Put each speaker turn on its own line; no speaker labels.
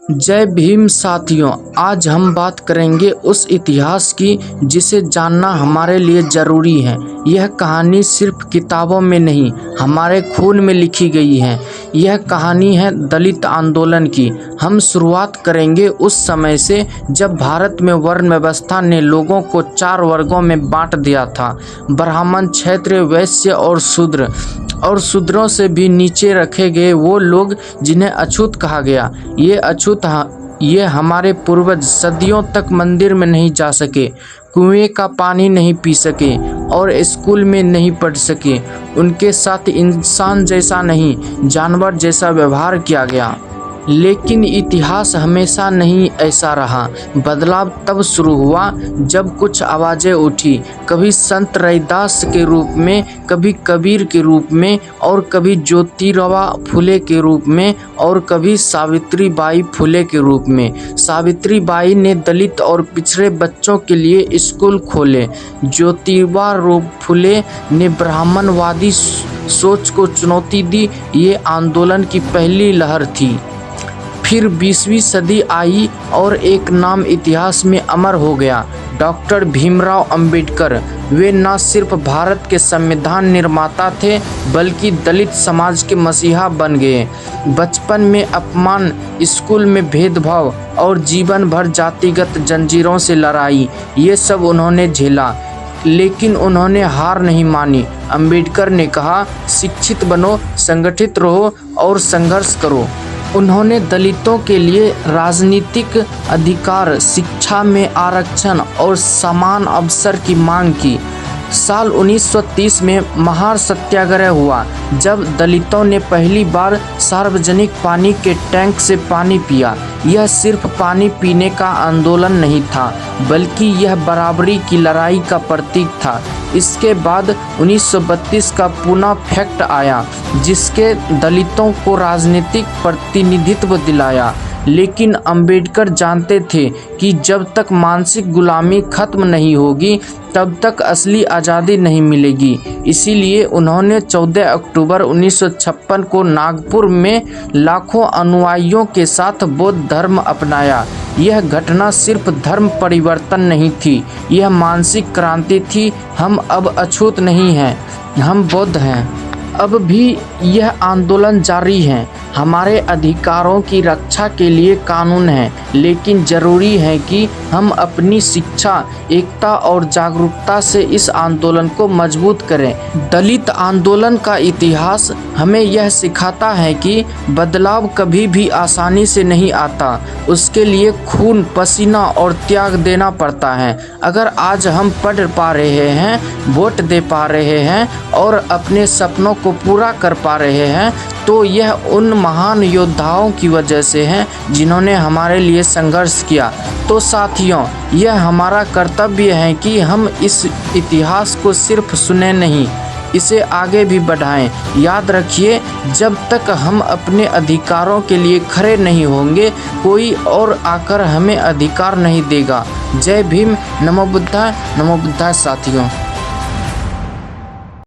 जय भीम साथियों, आज हम बात करेंगे उस इतिहास की जिसे जानना हमारे लिए ज़रूरी है। यह कहानी सिर्फ किताबों में नहीं, हमारे खून में लिखी गई है। यह कहानी है दलित आंदोलन की। हम शुरुआत करेंगे उस समय से जब भारत में वर्ण व्यवस्था ने लोगों को 4 वर्गों में बांट दिया था। ब्राह्मण, क्षत्रिय, वैश्य और शूद्र। और शूद्रों से भी नीचे रखे गए वो लोग जिन्हें अछूत कहा गया। ये हमारे पूर्वज सदियों तक मंदिर में नहीं जा सके, कुएं का पानी नहीं पी सके और स्कूल में नहीं पढ़ सके। उनके साथ इंसान जैसा नहीं, जानवर जैसा व्यवहार किया गया। लेकिन इतिहास हमेशा नहीं ऐसा रहा। बदलाव तब शुरू हुआ जब कुछ आवाज़ें उठी, कभी संत रैदास के रूप में, कभी कबीर के रूप में और कभी ज्योतिराव फुले के रूप में और कभी सावित्री बाई फुले के रूप में। सावित्री बाई ने दलित और पिछड़े बच्चों के लिए स्कूल खोले। ज्योतिराव फुले ने ब्राह्मणवादी सोच को चुनौती दी। ये आंदोलन की पहली लहर थी। फिर 20वीं सदी आई और एक नाम इतिहास में अमर हो गया, डॉक्टर भीमराव अंबेडकर। वे न सिर्फ भारत के संविधान निर्माता थे बल्कि दलित समाज के मसीहा बन गए। बचपन में अपमान, स्कूल में भेदभाव और जीवन भर जातिगत जंजीरों से लड़ाई, ये सब उन्होंने झेला। लेकिन उन्होंने हार नहीं मानी। अंबेडकर ने कहा, शिक्षित बनो, संगठित रहो और संघर्ष करो। उन्होंने दलितों के लिए राजनीतिक अधिकार, शिक्षा में आरक्षण और समान अवसर की मांग की। साल 1930 में महार सत्याग्रह हुआ, जब दलितों ने पहली बार सार्वजनिक पानी के टैंक से पानी पिया। यह सिर्फ पानी पीने का आंदोलन नहीं था, बल्कि यह बराबरी की लड़ाई का प्रतीक था। इसके बाद 1932 का पूना फैक्ट आया, जिसके दलितों को राजनीतिक प्रतिनिधित्व दिलाया। लेकिन अंबेडकर जानते थे कि जब तक मानसिक गुलामी खत्म नहीं होगी, तब तक असली आज़ादी नहीं मिलेगी। इसीलिए उन्होंने 14 अक्टूबर 1956 को नागपुर में लाखों अनुयायियों के साथ बौद्ध धर्म अपनाया। यह घटना सिर्फ धर्म परिवर्तन नहीं थी, यह मानसिक क्रांति थी। हम अब अछूत नहीं हैं, हम बौद्ध हैं। अब भी यह आंदोलन जारी है। हमारे अधिकारों की रक्षा के लिए कानून है, लेकिन ज़रूरी है कि हम अपनी शिक्षा, एकता और जागरूकता से इस आंदोलन को मजबूत करें। दलित आंदोलन का इतिहास हमें यह सिखाता है कि बदलाव कभी भी आसानी से नहीं आता। उसके लिए खून, पसीना और त्याग देना पड़ता है। अगर आज हम पढ़ पा रहे हैं, वोट दे पा रहे हैं और अपने सपनों को पूरा कर पा रहे हैं, तो यह उन महान योद्धाओं की वजह से है जिन्होंने हमारे लिए संघर्ष किया। तो साथियों, यह हमारा कर्तव्य है कि हम इस इतिहास को सिर्फ सुने नहीं, इसे आगे भी बढ़ाएं। याद रखिए, जब तक हम अपने अधिकारों के लिए खड़े नहीं होंगे, कोई और आकर हमें अधिकार नहीं देगा। जय भीम, नमो बुद्धाय साथियों।